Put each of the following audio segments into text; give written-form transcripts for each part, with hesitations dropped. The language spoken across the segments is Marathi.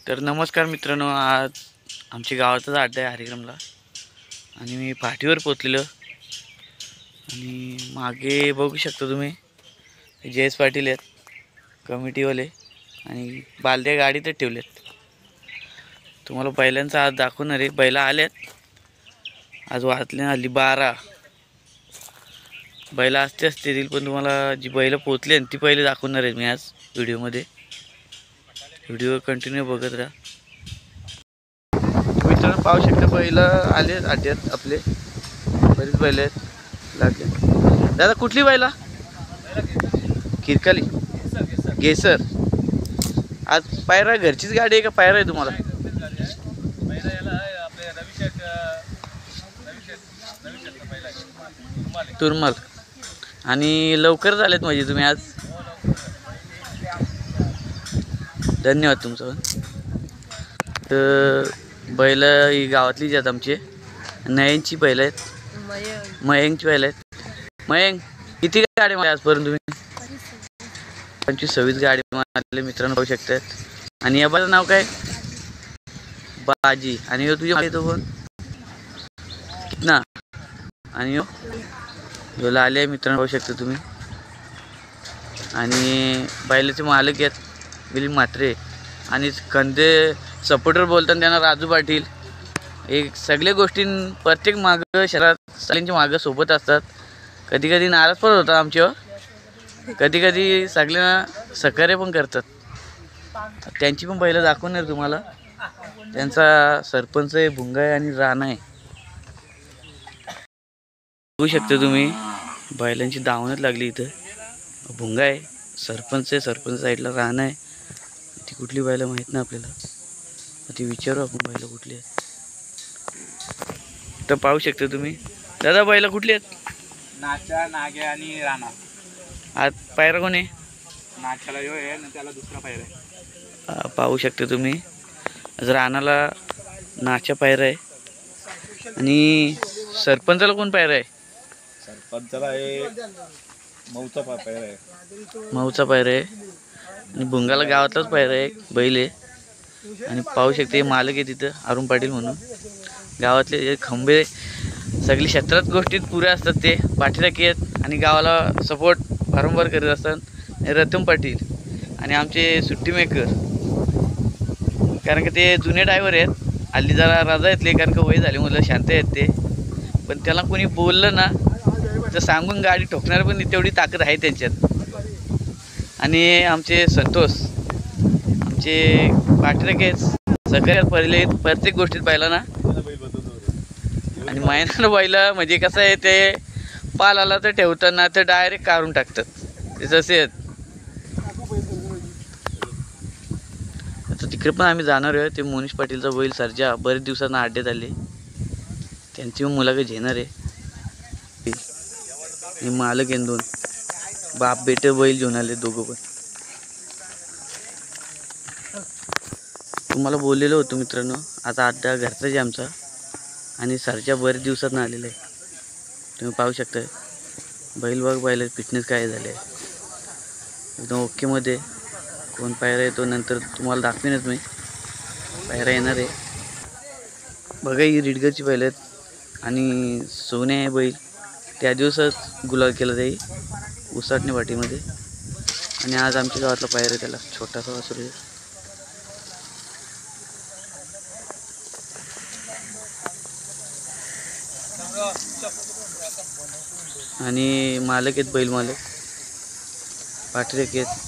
तर नमस्कार मित्रांनो, आज आमच्या गावाचाच अड्डा आहे हरिक्रमला आणि मी पाठीवर पोचलेलो आणि मागे बघू शकता तुम्ही जयेश पाटील आहेत कमिटीवाले आणि बालद्या गाडीतच ठेवलेत। तुम्हाला बैलांचा आज दाखवणार आहे। बैला आल्यात, आज वाजले आली 12। बैला असतील पण तुम्हाला जी बैल पोचले ती पहिले दाखवणार आहे मी आज व्हिडिओमध्ये। व्हिडिओ कंटिन्यू बघत राहा। मित्रांनो पाहू शकता बैल आले अड्ड्यात आपले, बरेच बैल आहेत लागले। दादा कुठली बैला? किरकाली गेसर। आज पायरा घरचीच गाडी आहे का पायरा आहे तुम्हाला? तुरमल आणि लवकर झालेत म्हणजे तुम्ही आज। धन्यवाद तुमचं। तर बैल ही गावातलीच आहेत आमचे, नयनची बैल आहेत, मयंकची बैल आहेत। मयंक किती गाडी मारली आजपर्यंत तुम्ही? 25-26 गाडी मारले मित्रांनो पाहू शकतात। आणि या बैलाचं नाव काय? बाजी। आणि यो तुझ्या तो पण कितना? आणि यो लाले मित्रांनो पाहू शकता तुम्ही। आणि बैलाचे मालक आहेत विलिंग म्हात्रे आणि कंदे सपोर्टर बोलताना त्यांना राजू पाटील। एक सगळे गोष्टी प्रत्येक मागं शहरात सगळ्यांच्या मागं सोबत असतात। कधी कधी नाराज पण होतात आमच्यावर, कधी कधी सगळ्यांना सहकार्य पण करतात। त्यांची पण बैलं दाखवणार तुम्हाला। त्यांचा सरपंच आहे, भुंगा आहे आणि राणा आहे। बघू शकता तुम्ही बैलांची दावणच लागली इथं। भुंगा आहे, सरपंच आहे, सरपंच साईडला राणा आहे। ती कुठली बैल माहित नाही आपल्याला, ती विचारू आपण बैल कुठली आहेत। तर पाहू शकता तुम्ही दादा बैल कुठली आहेत? नाचा, नाग्या आणि राणा। आज पायरा कोण आहे? नाच्याला यो आहे आणि त्याला दुसरा पायरा आहे। पाहू शकता तुम्ही आज राणाला नाच्या पायरा आहे आणि सरपंचाला कोण पायरा आहे? सरपंचाला मऊचा पायरा आहे। मऊचा पायरा आहे आणि भुंगाला गावातलाच पायरा आहे, बैल आहे। आणि पाहू शकते मालक आहे तिथं अरुण पाटील म्हणून। गावातले खंबे सगळी क्षेत्रात गोष्टीत पुरे असतात, ते पाठीराखी आहेत आणि गावाला सपोर्ट वारंवार करत असतात। रतन पाटील आणि आमचे सुट्टी मेकर, कारण की ते जुने ड्रायव्हर आहेत, हल्ली जरा राजा येतले कारण का वय झाले मुलं शांत आहेत ते। पण त्याला कोणी बोललं ना तर सांगून गाडी ठोकणार पण तेवढी ताकद आहे त्यांच्यात। आणि आमचे संतोष आमचे पाठीराखी आहेत, सगळ्यात पहिले प्रत्येक गोष्टीत पाहिला ना। आणि महिन्यानं बैला म्हणजे कसं आहे, ते पाल आला तर ठेवताना तर डायरेक्ट काढून टाकतात ते जसे आहेत। आता तिकडे पण आम्ही जाणार आहे। ते मोनीश पाटीलचा बैल सर्जा बरेच दिवसांना अड्ड्यात आले, त्यांची पण मुलाखत घेणार आहे। हे मालक आहे दोन, बाप बेटे बैल घेऊन आले दोघं पण। तुम्हाला बोललेलो होतो मित्रांनो, आता अड्डा घरचाच आहे आमचा आणि सरच्या बरेच दिवसातून आलेलं आहे। तुम्ही पाहू शकता बैल बघ, बैल फिटनेस काय झाले एकदम ओके मध्ये। कोण पायरा येतो नंतर तुम्हाला दाखवेनच मी, पायरा येणार आहे बघा। ही रिडगरची बैल आहेत आणि सोने आहे बैल, त्या दिवसात गुलाल केला जाई उसाटणे वाटीमध्ये। आणि आज आमच्या गावातला पायरा आहे, त्याला छोटासा वासरू आहे। आणि मालक आहेत बैल मालक पाठीराखी आहेत।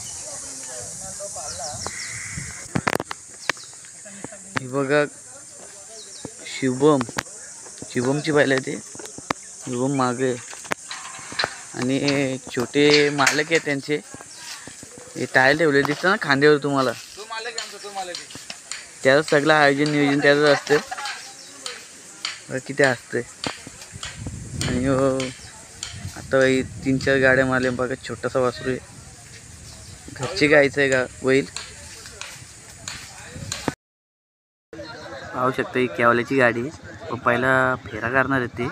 हे बघा शिवमची बैल आहे, ते शिवम मागे आणि छोटे मालक आहेत त्यांचे। हे टायर ठेवले दिसतं ना खांद्यावर तुम्हाला, त्याचं सगळं आयोजन नियोजन त्याचं असतं, किती असते। आणि आता 3-4 गाड्या मारल्या बघा, छोटासा वासरू आहे, घरची गायचं आहे का बैल। पाहू शकता ही केवल्याची गाडी, पहिला फेरा करणार आहे ते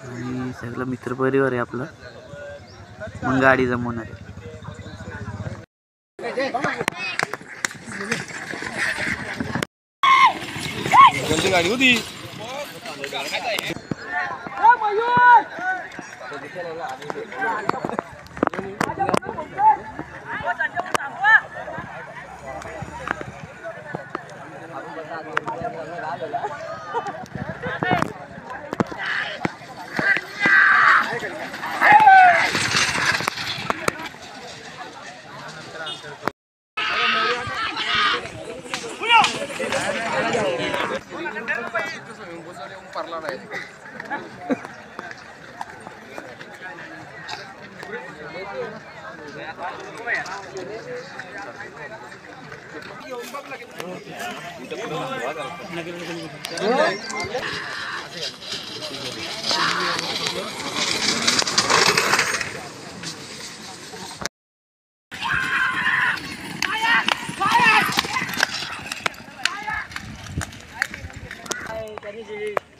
आणि सगळं मित्रपरिवार आहे आपला, मग गाडी जमवणार आहे। भाऊची गाडी होती.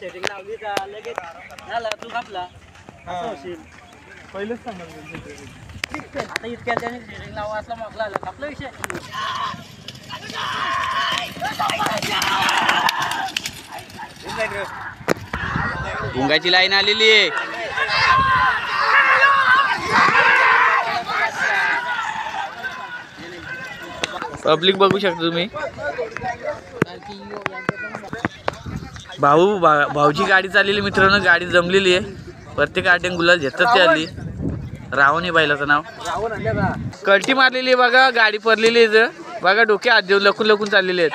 सेटिंग लावली का लगेच झाला तू कापला असं होशील. पहिलेच सांगा आता इतक्या त्याने सेटिंग लावा असला मग आपला विषय. भुंगाची लाईन आलेली आहे. पब्लिक बघू शकता तुम्ही. भाऊची गाडी चाललेली मित्रांनो. गाडी जमलेली आहे. प्रत्येक आटेन गुलाल घेतात ते आली. रावण आहे बैलाचं नाव. कल्टी मारलेली आहे बघा. गाडी पडलेली आहे बघा. डोके हात देऊन लपून लपून चाललेले आहेत.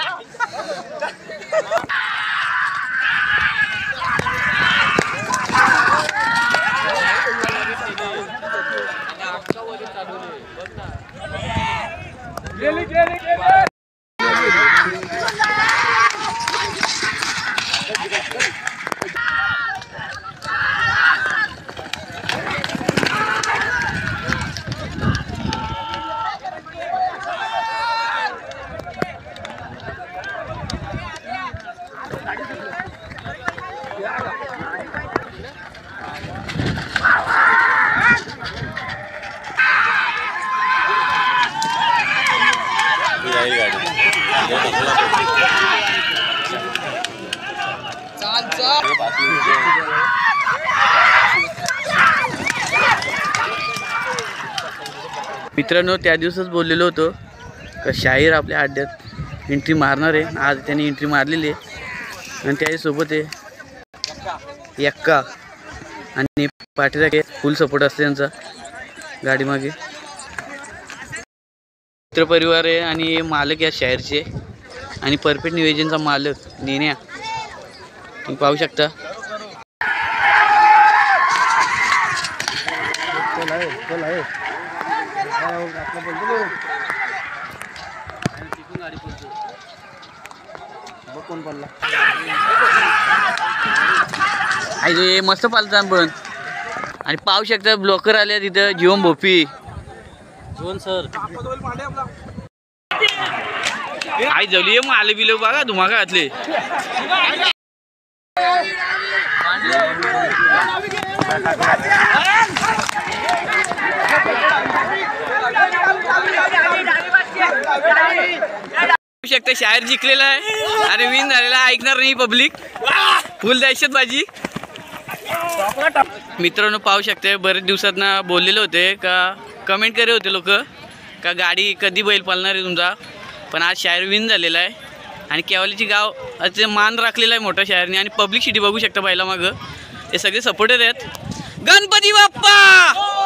मित्रांनो त्या दिवसच बोललेलो होतो का शाहीर आपल्या अड्ड्यात एंट्री मारणार आहे. आज त्याने एंट्री मारलेली आहे आणि त्याच्यासोबत आहे एक्का आणि पाठीराखे. फुल सपोर्ट असते त्यांचा गाडीमागे. मित्रपरिवार आहे आणि मालक या शाहीरचे आणि परफेक्ट नियोजनचा मालक नेण्या तुम्ही पाहू शकता. मस्त पालता पण. आणि पाहू शकता ब्लॉकर आल्या तिथं. जीवन भोपी सर आई जवली मग आले बिले बघा धुमाका घातले. शकता शायर जिंकलेला आहे आणि विन झालेला ऐकणार नाही पब्लिक. फुल दहशतबाजी. मित्रांनो पाहू शकते बरेच दिवसात ना बोललेले होते का कमेंट करे होते लोक का गाडी कधी बैल पालणार आहे तुमचा. पण आज शायर विन झालेला आहे आणि केवालीची गाव असे मान राखलेला आहे मोठ्या शायरने. आणि पब्लिक सिटी बघू शकता बैला मागं. हे सगळे सपोर्टर आहेत. गणपती बाप्पा.